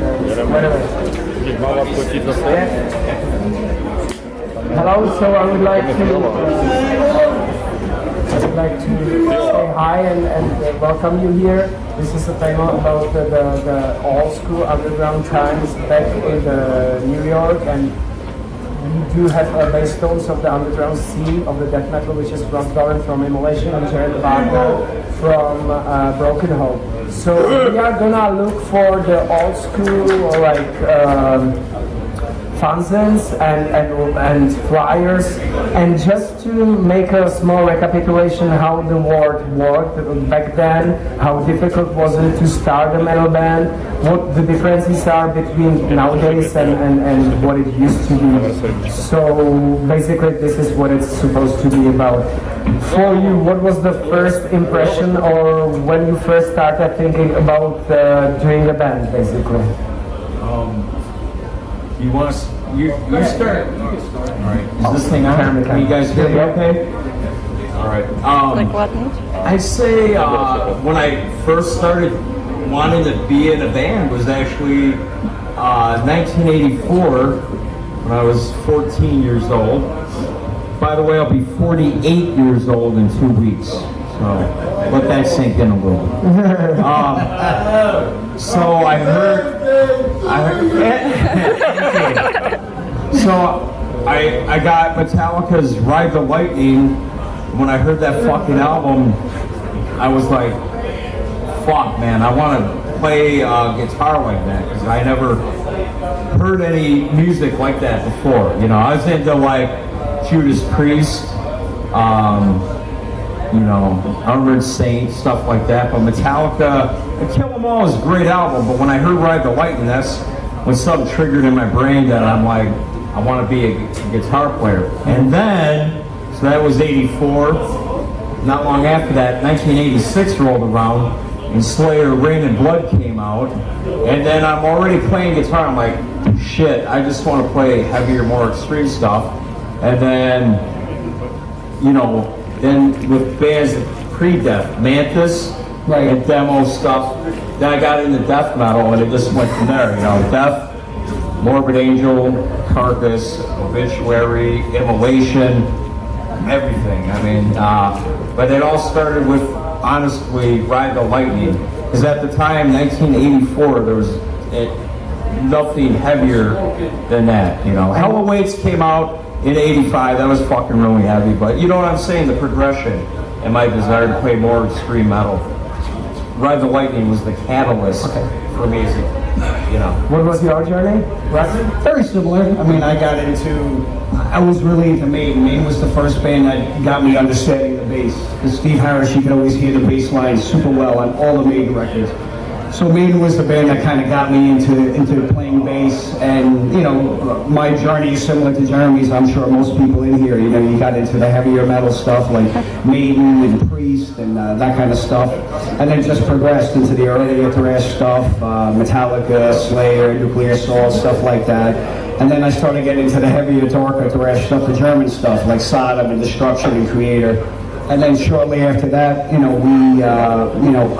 Hello, so I would like to say hi and welcome you here. This is a demo about the old school underground times back in New York, and we do have bass tones of the underground scene of the death metal, which is Dolan from Immolation and Wagner from Broken Hope. So we are gonna look for the old school fanzines and flyers, and just to make a small recapitulation how the world worked back then, how difficult was it to start a metal band, what the differences are between nowadays and what it used to be. So basically this is what it's supposed to be about. For you, what was the first impression, or when you first started thinking about doing a band, basically? You want to? You start. All right. Is this thing on? Can you guys hear me okay? All right. Like what? I'd say when I first started wanting to be in a band was actually 1984, when I was 14 years old. By the way, I'll be 48 years old in 2 weeks. So let that sink in a little bit. So I heard so I got Metallica's Ride the Lightning. When I heard that fucking album, I was like, fuck man, I want to play guitar like that, because I never heard any music like that before. You know, I was into like Judas Priest, Armored Saint, stuff like that. But Metallica, and Kill 'Em All is a great album, but when I heard Ride the Lightning, that's when something triggered in my brain that I'm like, I want to be a guitar player. And then, so that was 84. Not long after that, 1986 rolled around, and Slayer Rain and Blood came out. And then I'm already playing guitar. I'm like, shit, I just want to play heavier, more extreme stuff. And then, then with bands pre-death, Mantis, and demo stuff, then I got into death metal, and it just went from there. Death, Morbid Angel, Carcass, Obituary, Immolation, everything. I mean, but it all started with, honestly, Ride the Lightning. Because at the time, 1984, there was nothing heavier than that. Hell Awaits came out in 85, that was fucking really heavy, but you know what I'm saying, the progression and my desire to play more extreme metal. Ride the Lightning was the catalyst for music, What was your journey? Very similar. I mean, I was really into Maiden. Maiden was the first band that got me understanding the bass. Because Steve Harris, you could always hear the bass line super well on all the Maiden records. So Maiden was the band that kind of got me into playing bass, and my journey is similar to Jeremy's. I'm sure most people in here, you got into the heavier metal stuff like Maiden and Priest and that kind of stuff, and then just progressed into the earlier thrash stuff, Metallica, Slayer, Nuclear Assault, stuff like that. And then I started getting into the heavier, darker thrash stuff, the German stuff like Sodom and Destruction and Creator. And then shortly after that,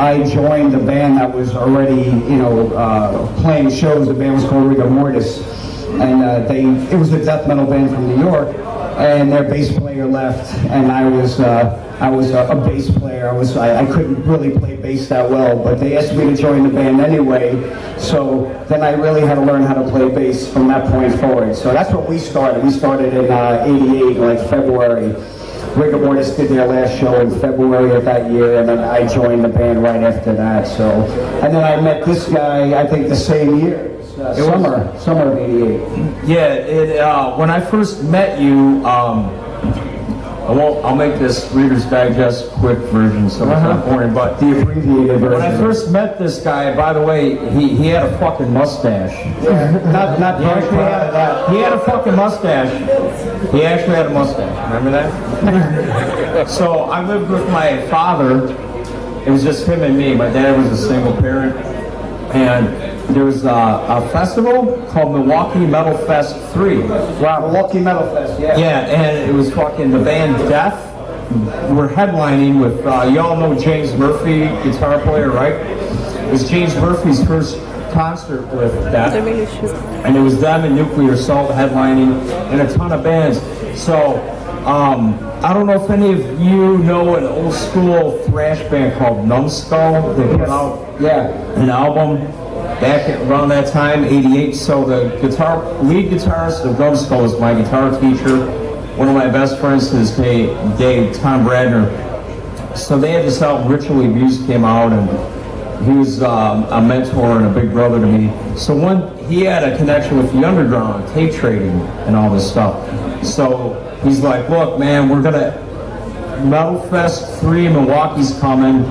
I joined the band that was already, playing shows. The band was called Rigor Mortis, and it was a death metal band from New York. And their bass player left, and I was a bass player. I couldn't really play bass that well, but they asked me to join the band anyway. So then I really had to learn how to play bass from that point forward. So that's what we started. We started in '88, like February. Rigor Mortis did their last show in February of that year, and then I joined the band right after that. So, and then I met this guy, I think the same year, summer of '88. Yeah, when I first met you, I'll make this Reader's Digest quick version, so it's not boring, but the abbreviated version. When I first met this guy, by the way, he had a fucking mustache. Yeah, not partially out of that. He had a fucking mustache. He actually had a mustache. Remember that? So I lived with my father. It was just him and me. My dad was a single parent, and there was a festival called Milwaukee Metal Fest 3. Wow, Milwaukee Metal Fest, yeah. Yeah, and it was fucking the band Death. We're headlining with, y'all know James Murphy, guitar player, right? It was James Murphy's first concert with Death, and it was them and Nuclear Assault headlining, and a ton of bands. So, I don't know if any of you know an old school thrash band called Numbskull. They put out an album back around that time, '88. So the lead guitarist of Numbskull was my guitar teacher. One of my best friends to this day, Tom Bradner. So they had this album, Ritually Abused, came out, and he was a mentor and a big brother to me. So he had a connection with the underground, tape trading, and all this stuff. So he's like, look, man, we're gonna, Metal Fest 3 in Milwaukee's coming.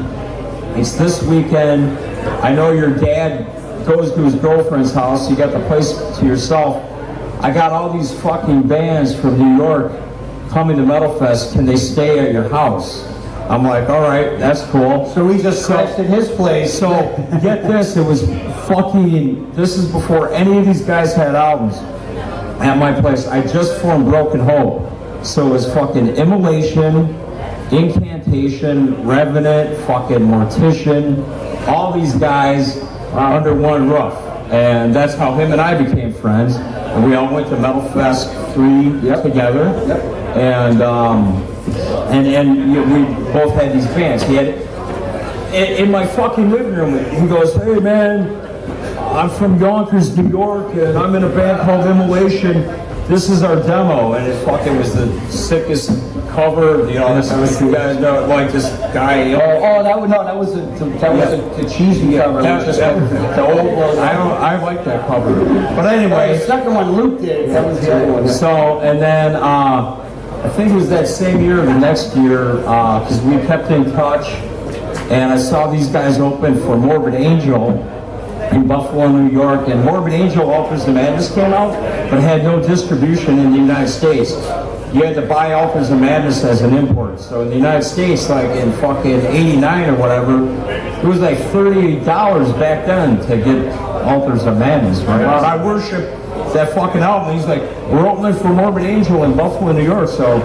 It's this weekend. I know your dad goes to his girlfriend's house. You got the place to yourself. I got all these fucking bands from New York coming to Metal Fest. Can they stay at your house? I'm like, all right, that's cool. So we just crashed at his place. So get this, it was fucking, this is before any of these guys had albums at my place. I just formed Broken Hope. So it was fucking Immolation, Incantation, Revenant, fucking Mortician, all these guys under one roof. And that's how him and I became friends. And we all went to Metal Fest 3 together. And we both had these bands. He had, in my fucking living room, he goes, hey man, I'm from Yonkers, New York, and I'm in a band called Immolation. This is our demo, and it fucking was the sickest cover, you know, you guys know, like this guy. That was the cheesy cover. The old one. I like that cover. But anyway. The second one Luke did, that was the other one. So, and then, I think it was that same year or the next year, because we kept in touch, and I saw these guys open for Morbid Angel in Buffalo, New York, and Morbid Angel Altars of Madness came out, but had no distribution in the United States. You had to buy Altars of Madness as an import. So in the United States, like in fucking '89 or whatever, it was like $38 back then to get Altars of Madness, right? Wow. I worship that fucking album. He's like, we're opening for Morbid Angel in Buffalo, New York. So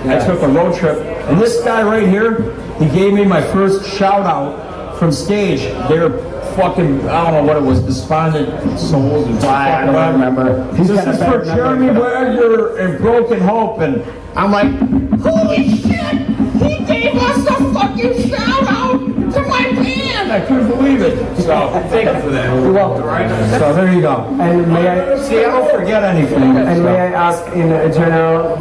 I took a road trip, and this guy right here, he gave me my first shout out from stage. They're fucking, I don't know what it was, Despondent Souls and I don't remember. This is for Jeremy Wagner and Broken Hope, and I'm like, holy shit! He gave us a fucking shout out to my band! I couldn't believe it. So thank you for that. You're welcome. Right? So there you go. And may I see? I don't forget anything. And may I ask, in general,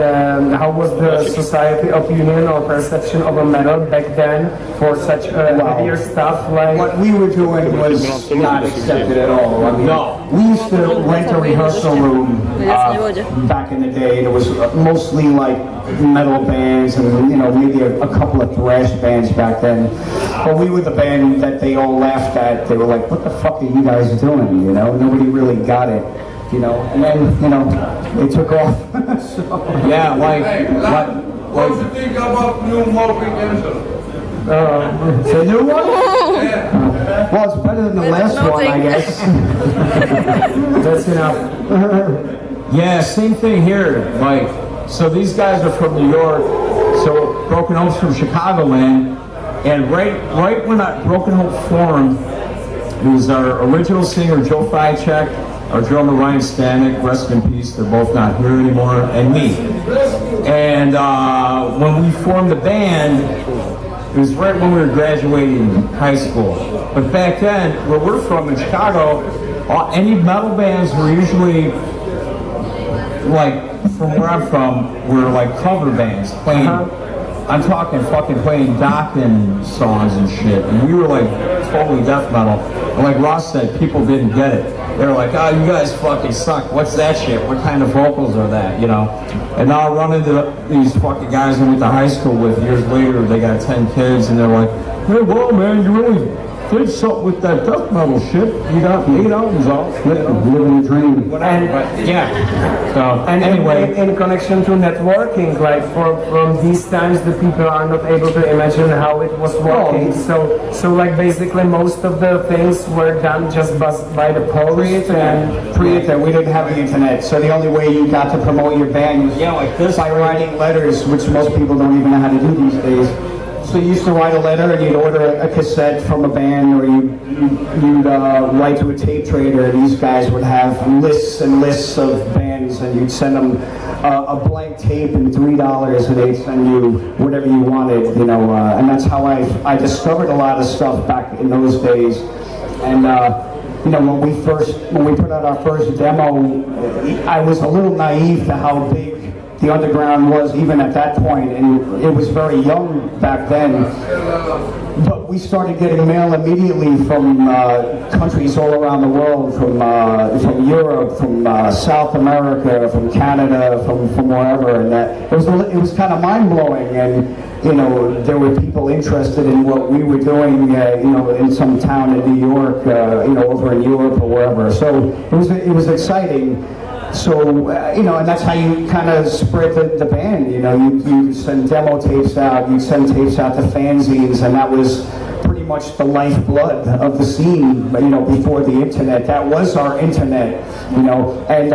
how was the society opinion or perception of a metal back then for such heavier stuff? Like what we were doing was not accepted at all. I mean, no. We used to rent a rehearsal room back in the day. It was mostly like metal bands and maybe a couple of thrash bands back then. But we were the band that they all laughed at. They were like, "What the fuck are you guys doing?" Nobody really got it. And then they took off. So, yeah, like what do you think about new Morbid Angel? The new one? Yeah. Well, it's better than the last one, I guess. that's enough. Yeah, same thing here. Like, so these guys are from New York. So Broken Hope's from Chicagoland, and right when Broken Hope formed, it was our original singer Joe Fychek, our drummer Ryan Stanek, rest in peace. They're both not here anymore, and me. And when we formed the band, it was right when we were graduating high school. But back then, where we're from in Chicago, any metal bands were usually, like, from where I'm from, were like cover bands playing. I'm talking fucking playing Dokken songs and shit. And we were like totally death metal. And like Ross said, people didn't get it. They were like, oh, you guys fucking suck. What's that shit? What kind of vocals are that? And now I run into these fucking guys I went to high school with years later. They got 10 kids and they're like, hey, well, man, you really did something with that death metal shit. You got 8 albums out. Living a dream. And anyway, in connection to networking, like from these times, the people are not able to imagine how it was working. So like basically most of the things were done just by the post. Pre-internet, we didn't have the internet, so the only way you got to promote your band was like this by writing letters, which most people don't even know how to do these days. So you used to write a letter and you'd order a cassette from a band, or you'd write to a tape trader, and these guys would have lists and lists of bands, and you'd send them a blank tape and $3, and they'd send you whatever you wanted, you know, and that's how I discovered a lot of stuff back in those days. And you know, when we put out our first demo, I was a little naive to how big the underground was even at that point, and it was very young back then. But we started getting mail immediately from countries all around the world, from Europe, from South America, from Canada, from wherever, and that it was kind of mind blowing. And you know, there were people interested in what we were doing, you know, in some town in New York, you know, over in Europe or wherever. So it was exciting. So, you know, and that's how you kind of spread the band, you know, you send demo tapes out, you send tapes out to fanzines, and that was pretty much the lifeblood of the scene, you know, before the internet. That was our internet, you know, and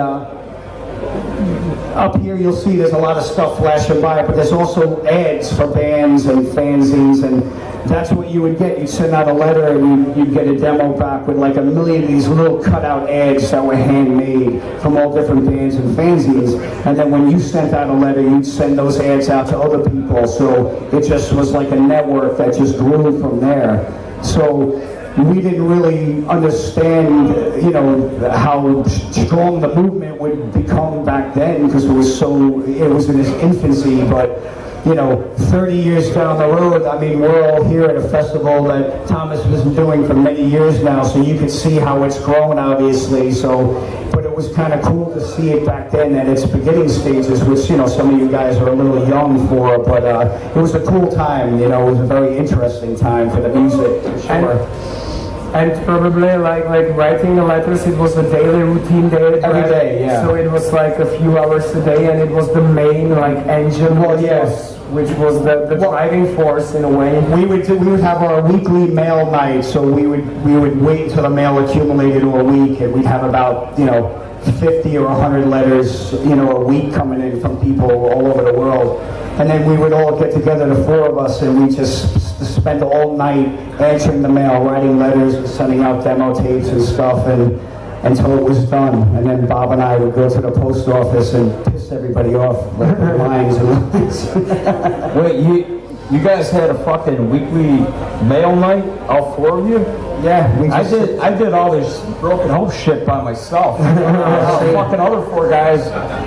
up here you'll see there's a lot of stuff flashing by, but there's also ads for bands and fanzines, and that's what you would get. You'd send out a letter and you'd get a demo back with like a million of these little cutout ads that were handmade from all different bands and fanzines. And then when you sent out a letter, you'd send those ads out to other people. So it just was like a network that just grew from there. So we didn't really understand, you know, how strong the movement would become back then, because it was in its infancy. But you know, 30 years down the road, I mean, we're all here at a festival that Thomas has been doing for many years now, so you can see how it's grown, obviously. So, but it was kind of cool to see it back then at its beginning stages, which, you know, some of you guys are a little young for, but it was a cool time, you know, it was a very interesting time for the music, for sure. And probably like writing the letters, it was a daily routine day. Every day, yeah. So it was like a few hours a day, and it was the main like engine. Well, yes. Which was the driving force in a way. We would have our weekly mail night, so we would wait until the mail accumulated to a week, and we'd have about, you know, 50 or 100 letters, you know, a week coming in from people all over the world. And then we would all get together, the four of us, and we just spend all night answering the mail, writing letters, and sending out demo tapes and stuff, and until it was done. And then Bob and I would go to the post office and piss everybody off with lines and lines. Wait, you guys had a fucking weekly mail night, all four of you? Yeah, I did all this broken home shit by myself. The fucking other four guys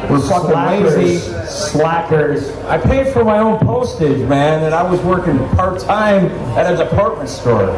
were fucking lazy slackers. I paid for my own postage, man, and I was working part-time at a department store.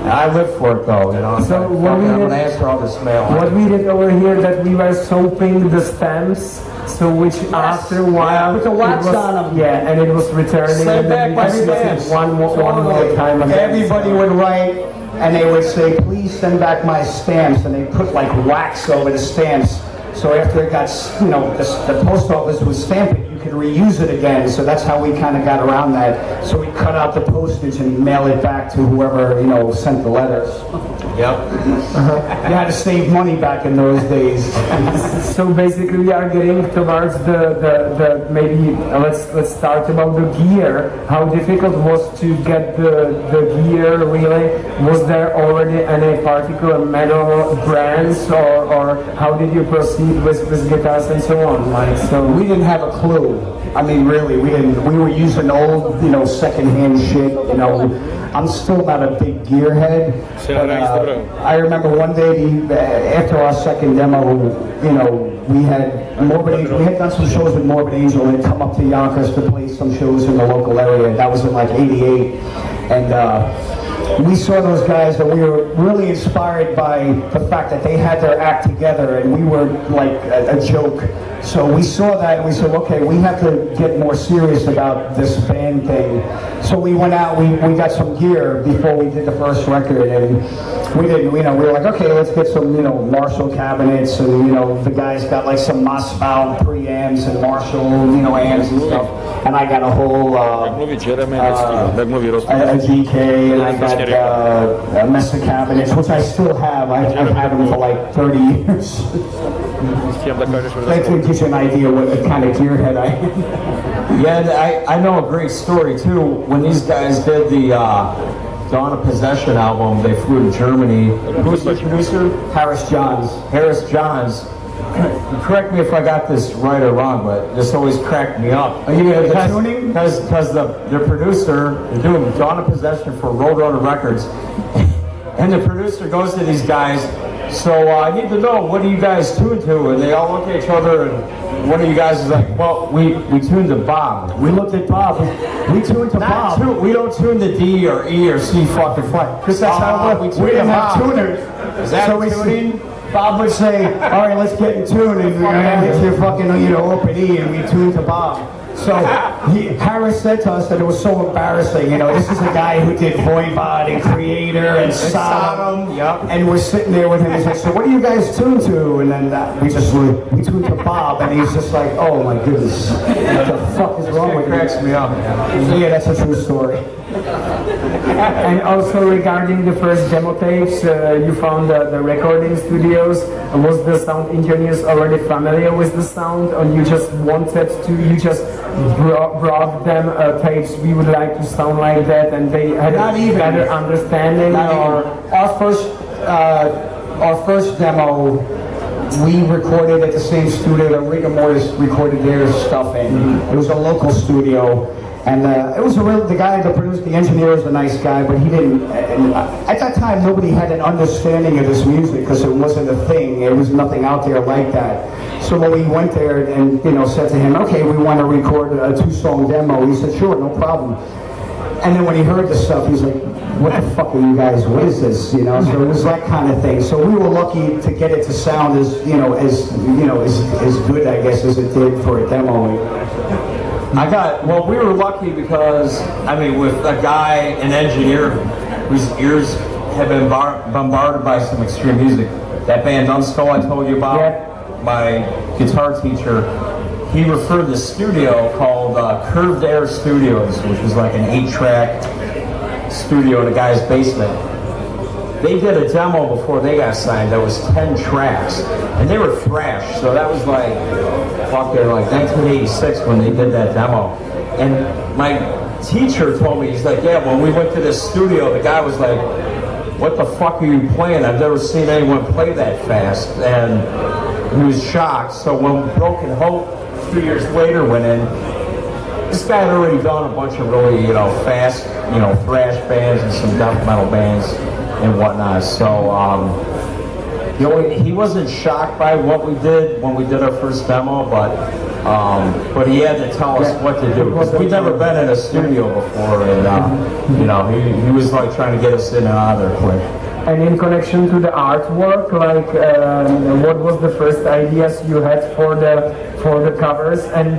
I lived for it, though, you know. So I'm gonna answer all this mail. What we did over here, that we were soaping the stamps, so which after a while, with the wax on them. Yeah, and it was returning. Send and back then we my just stamps. one more time. Everybody would write, and they would say, "Please send back my stamps," and they put like wax over the stamps. So after it got, you know, the post office would stamp it, you could reuse it again. So that's how we kind of got around that. So we cut out the postage and mail it back to whoever, you know, sent the letters. Yep. You had to save money back in those days. So basically, we are getting towards the maybe let's start about the gear. How difficult was to get the gear? Really, was there already any particular metal brands, or how did you proceed with guitars and so on? Like, so We didn't have a clue. I mean, really, we didn't. We were using old, you know, secondhand shit. You know, I'm still not a big gearhead. But, I remember one day after our second demo, you know, we had done some shows with Morbid Angel. They'd come up to Yonkers to play some shows in the local area. That was in like '88, and we saw those guys, and we were really inspired by the fact that they had their act together, and we were like a joke. So we saw that, and we said, okay, we have to get more serious about this band thing. So we went out, we got some gear before we did the first record, and we didn't, you know, we were like, okay, let's get some, you know, Marshall cabinets, and, you know, the guys got like some Mosfeld preamps and Marshall, you know, amps and stuff, and I got a whole, a GK, and I got a mess of cabinets, which I still have. I've had them for like 30 years. That gives you an idea what kind of gearhead I am. Yeah, and I know a great story too. When these guys did the Dawn of Possession album, they flew to Germany. Who's the producer? Harris Johns. Harris Johns. Correct me if I got this right or wrong, but this always cracked me up. Are you the tuning? Because the producer, they're doing Dawn of Possession for Roadrunner Records, and the producer goes to these guys, so I need to know, what do you guys tune to? And they all look at each other, and one of you guys is like, well, we tuned to Bob. We looked at Bob. We tuned to Bob. We don't tune to D or E or C fucking flat. Because that's how we didn't have tuners. Is that so tuning? Bob would say, all right, let's get in tune, and we're going to hit your fucking, you know, open E, and we tuned to Bob. So Harris said to us that it was so embarrassing. You know, this is a guy who did Voivod and Creator and Sodom. Yep. And we're sitting there with him. He's like, so what do you guys tune to? And then we tuned to Bob, and he's just like, oh my goodness, what the fuck is wrong with you? Cracks me up. So yeah, that's a true story. And also regarding the first demo tapes, you found the recording studios. Was the sound engineers already familiar with the sound, or you just brought them tapes, we would like to sound like that, and they had Not a even. better understanding? Or Our first demo, we recorded at the same studio that Rigor Mortis recorded their stuff in. It was a local studio, and it was the guy that produced, the engineer was a nice guy, but he didn't, at that time nobody had an understanding of this music because it wasn't a thing. There was nothing out there like that. So when we went there and, you know, said to him, okay, we want to record a 2-song demo, he said, sure, no problem. And then when he heard the stuff, he's like, what the fuck are you guys, what is this, you know? So it was that kind of thing. So we were lucky to get it to sound as good, I guess, as it did for a demo. We were lucky because, I mean, with a guy, an engineer, whose ears have been bombarded by some extreme music. That band Nunskull I told you about, my guitar teacher, he referred to the studio called Curved Air Studios, which was like an 8-track studio in a guy's basement. They did a demo before they got signed that was 10 tracks, and they were thrash, so that was like, they're like 1986 when they did that demo. And my teacher told me, he's like, yeah, when we went to this studio, the guy was like, what the fuck are you playing? I've never seen anyone play that fast. And he was shocked. So when Broken Hope 2 years later went in, this guy had already done a bunch of really, you know, fast, you know, thrash bands and some death metal bands and whatnot. So, you know, he wasn't shocked by what we did when we did our first demo, but he had to tell us what to do, because we'd never been in a studio before, and you know, he was like trying to get us in and out of there quick. And in connection to the artwork, like what was the first ideas you had for the covers, and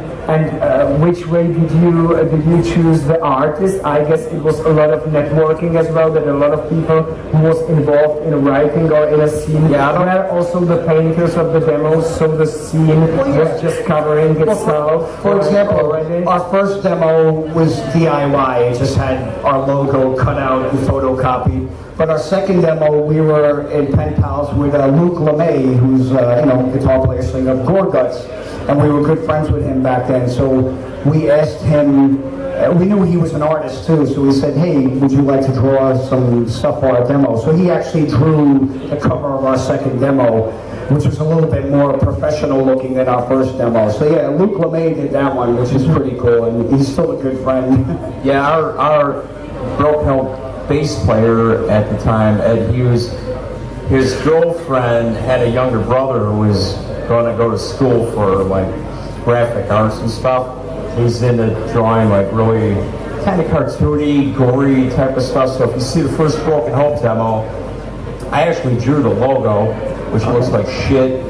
which way did you choose the artist? I guess it was a lot of networking as well, that a lot of people who was involved in writing or in a scene. Were also the painters of the demos, so the scene was just covering itself. For example, our first demo was DIY. It just had our logo cut out and photocopied. But our second demo, we were in pen pals with Luke LeMay, who's guitar player, singer of Gore Guts, and we were good friends with him back then. So we asked him. We knew he was an artist too, so we said, "Hey, would you like to draw some stuff for our demo?" So he actually drew the cover of our second demo, which was a little bit more professional looking than our first demo. So yeah, Luke LeMay did that one, which is pretty cool, and he's still a good friend. Yeah, our Broken Hope bass player at the time, Ed Hughes, his girlfriend had a younger brother who was going to go to school for like graphic arts and stuff. He's into drawing like really kind of cartoony, gory type of stuff. So if you see the first Broken Hope demo, I actually drew the logo, which looks like shit.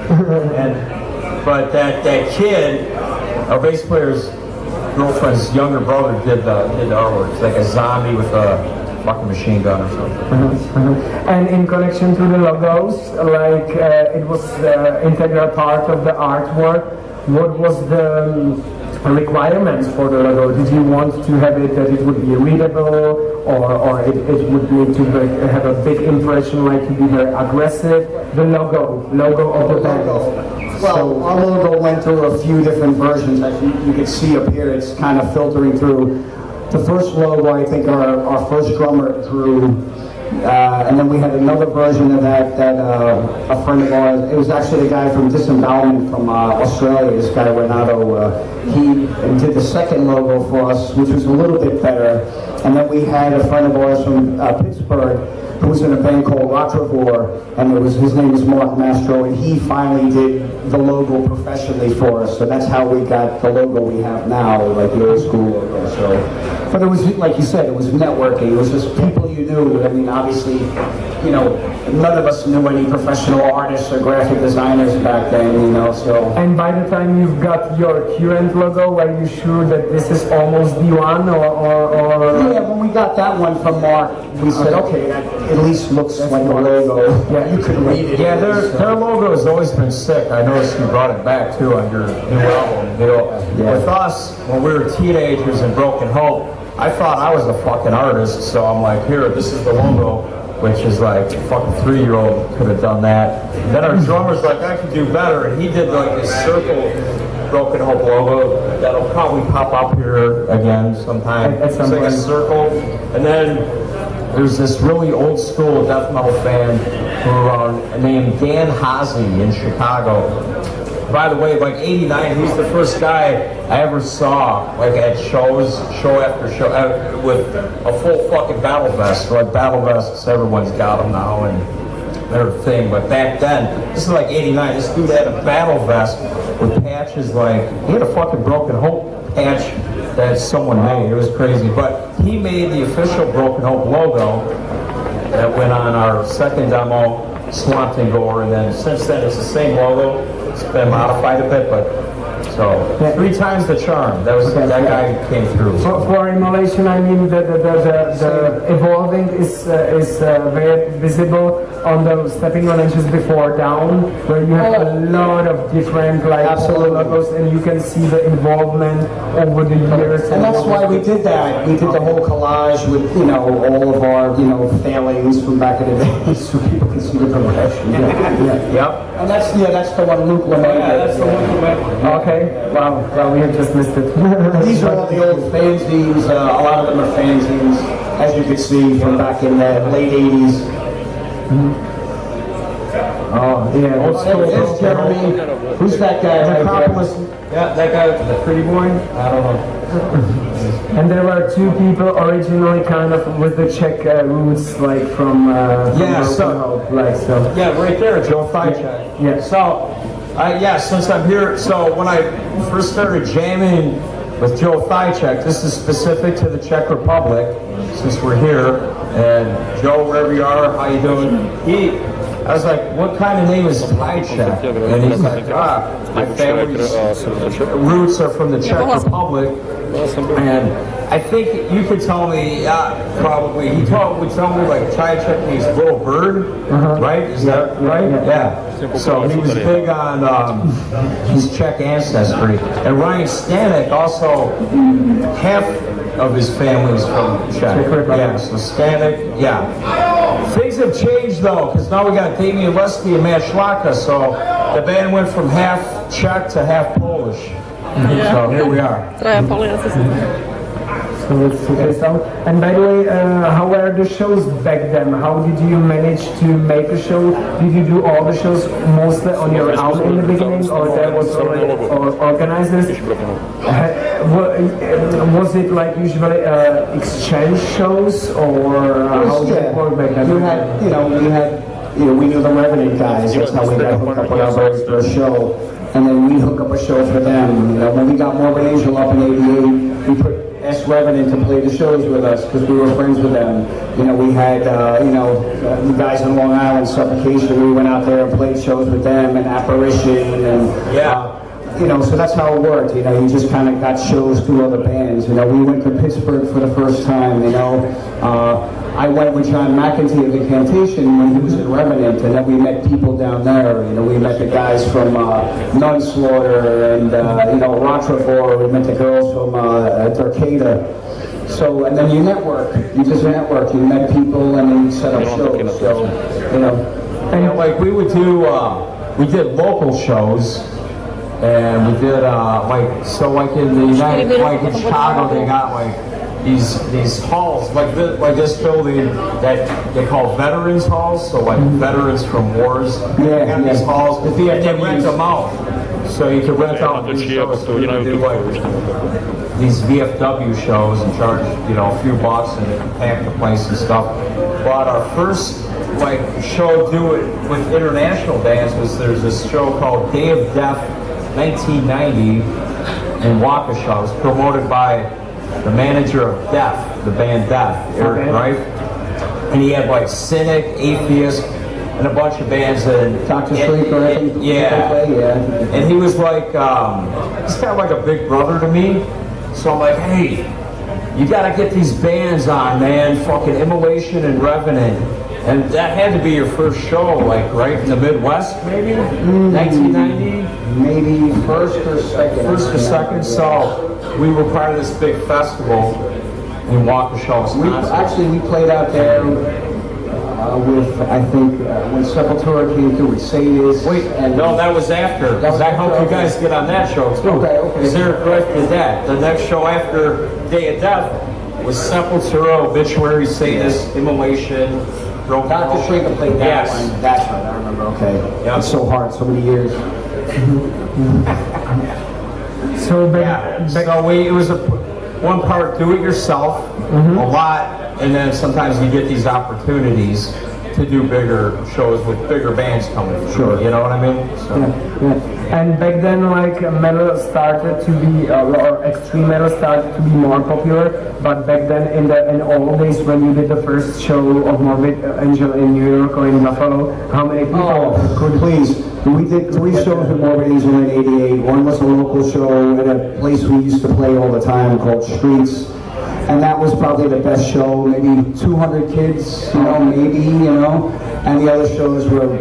But that kid, our bass player's girlfriend's younger brother, did the artwork. It's like a zombie with a fucking machine gun or something. And in connection to the logos, like it was the integral part of the artwork, what was the requirements for the logo? Did you want to have it that it would be readable, or it would need to have a big impression, like to be very aggressive? The logo of the band. Well, our logo went through a few different versions. As you can see up here, it's kind of filtering through. The first logo, I think our first drummer drew, and then we had another version of that a friend of ours, it was actually the guy from Disembowelment from Australia, this guy Renato, he did the second logo for us, which was a little bit better. And then we had a friend of ours from Pittsburgh, who was in a band called Rotrevor, and his name was Mark Mastro, and he finally did the logo professionally for us. So that's how we got the logo we have now, like the old school logo. So, but it was, like you said, it was networking. It was just people you knew. I mean, obviously, you know, none of us knew any professional artists or graphic designers back then, you know, so. And by the time you've got your current logo, are you sure that this is almost the one, or? Yeah, when we got that one from Mark, we said, okay, that at least looks like a logo. Yeah, you could read it. Yeah, their logo has always been sick. I noticed you brought it back too on your new album. You know, with us, when we were teenagers in Broken Hope, I thought I was a fucking artist, so I'm like, here, this is the logo, which is like, a fucking 3-year-old could have done that. Then our drummer's like, I could do better, and he did like this circle Broken Hope logo that'll probably pop up here again sometime. It's like a circle, and then there's this really old school death metal fan named Dan Hazy in Chicago. By the way, like '89, he's the first guy I ever saw like at shows, show after show, with a full fucking battle vest. Like battle vests, everyone's got them now and they're a thing. But back then, this is like '89. This dude had a battle vest with patches like he had a fucking Broken Hope patch that someone made. It was crazy. But he made the official Broken Hope logo that went on our second demo, Swamp Thing Gore, and then since then it's the same logo. It's been modified a bit, but so 3 times the charm. That guy came through. For immolation, I mean the evolving is very visible on the stepping on inches before down, where you have a lot of different like logos, and you can see the involvement over the years. And that's why we did that. We did the whole collage with, you know, all of our, you know, failings from back in the day, so people can see the progression. Yep. And that's the one Luke Lemay. Yeah, that's the one Lemay. Okay. Wow. Well, we have just missed it. These are all the old fanzines. A lot of them are fanzines, as you can see, from back in the late '80s. Oh, yeah. Old school. There's Jeremy. Who's that guy? Yeah, that guy with the pretty boy. I don't know. And there were 2 people originally kind of with the Czech roots, like from Broken Hope, like so. Yeah, right there, Joe Thajček. Yeah. So, since I'm here, so when I first started jamming with Joe Thajček, this is specific to the Czech Republic, since we're here. And Joe, wherever you are, how you doing? I was like, what kind of name is Thajček? And he's like, my family's roots are from the Czech Republic. And I think you could tell me, probably, would tell me like Thajček means little bird, right? Is that right? Yeah. So he was big on his Czech ancestry. And Ryan Stanek also, half of his family is from Czech. Yeah, so Stanek, yeah. Things have changed though, because now we got Damian Lesky and Matt Schlaka, so the band went from half Czech to half Polish. So here we are. So let's check this out. And by the way, how were the shows back then? How did you manage to make a show? Did you do all the shows mostly on your own in the beginning, or there was already organizers? Was it like usually exchange shows, or how did it work back then? We knew the Revenant guys. That's how we got hooked up with our very first show. And then we hook up a show for them. You know, when we got Morbid Angel up in '88, we asked Revenant to play the shows with us because we were friends with them. You know, we had, the guys in Long Island, Suffocation, we went out there and played shows with them, and Apparition, and, so that's how it worked. You know, you just kind of got shows through other bands. You know, we went to Pittsburgh for the first time, I went with John McEntee of Incantation when he was in Revenant, and then we met people down there. You know, we met the guys from Nunslaughter and Rotrevor. We met the girls from Torqueda. So, and then you network. You just network. You met people and then you set up shows. So, you know. And like we would do, we did local shows, and we did like in the United, like in Chicago, they got like these halls, like this building that they call veterans halls. So like veterans from wars, they got these halls, and they rent them out. So you can rent out these shows. So you do like these VFW shows and charge, a few bucks and pack the place and stuff. But our first show do it with international bands was there's this show called Day of Death 1990 in Waukesha. It was promoted by the manager of Death, the band Death, Eric Reif. And he had Cynic, Atheist, and a bunch of bands. And Dr. Sleeper, I think. Yeah. And he was he's kind of like a big brother to me. So I'm like, hey, you gotta get these bands on, man. Fucking Immolation and Revenant. And that had to be your first show, right in the Midwest, maybe? 1990? Maybe first or second. First or second. So we were part of this big festival in Waukesha, Wisconsin. We played out there with, I think, when Sepultura came through with Sadist. Wait, no, that was after. Because I helped you guys get on that show, too. Okay. Because Eric Reif did that. The next show after Day of Death was Sepultura, Obituary, Sadist, Immolation, Dr. Schrager played that one. That's right, I remember. Okay. Yeah. It's so hard, so many years. So it was one part do it yourself, a lot, and then sometimes you get these opportunities to do bigger shows with bigger bands coming. Sure. You know what I mean? So. And back then, metal started to be, or extreme metal started to be more popular. But back then, in the old days, when you did the first show of Morbid Angel in New York or in Buffalo, how many people could? Please, we did 3 shows with Morbid Angel in '88. One was a local show at a place we used to play all the time called Streets. And that was probably the best show, maybe 200 kids, maybe, and the other shows were,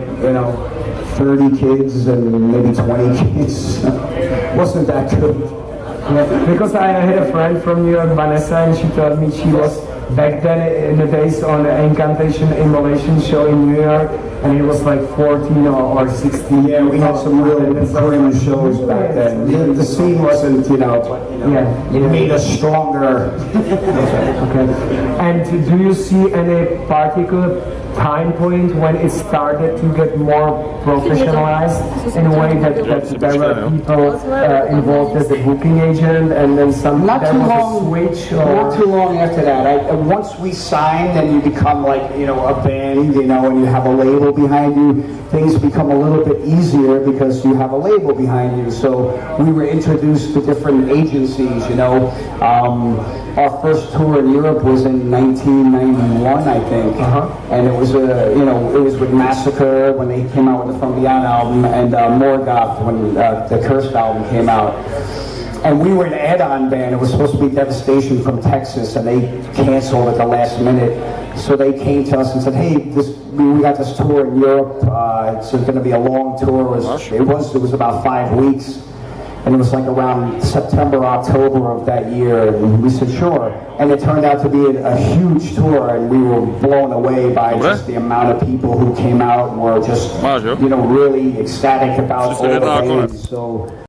30 kids and maybe 20 kids. Wasn't that good. Yeah, because I had a friend from New York, Vanessa, and she told me she was back then in the days on the Incantation Immolation show in New York, and it was 14 or 16. Yeah, we had some really grim shows back then. The scene wasn't, it made us stronger. Okay. And do you see any particular time point when it started to get more professionalized in a way that there were people involved as a booking agent, and then Not too long after that. Once we signed and you become a band, and you have a label behind you, things become a little bit easier because you have a label behind you. So we were introduced to different agencies, Our first tour in Europe was in 1991, I think, and it was it was with Massacre when they came out with the From Beyond album, and Morgoth when the Cursed album came out. And we were an add-on band. It was supposed to be Devastation from Texas, and they canceled at the last minute. So they came to us and said, "Hey, we got this tour in Europe. It's going to be a long tour. It was about 5 weeks." And it was around September, October of that year. And we said, sure. And it turned out to be a huge tour, and we were blown away by just the amount of people who came out and were just, really ecstatic about all the bands. So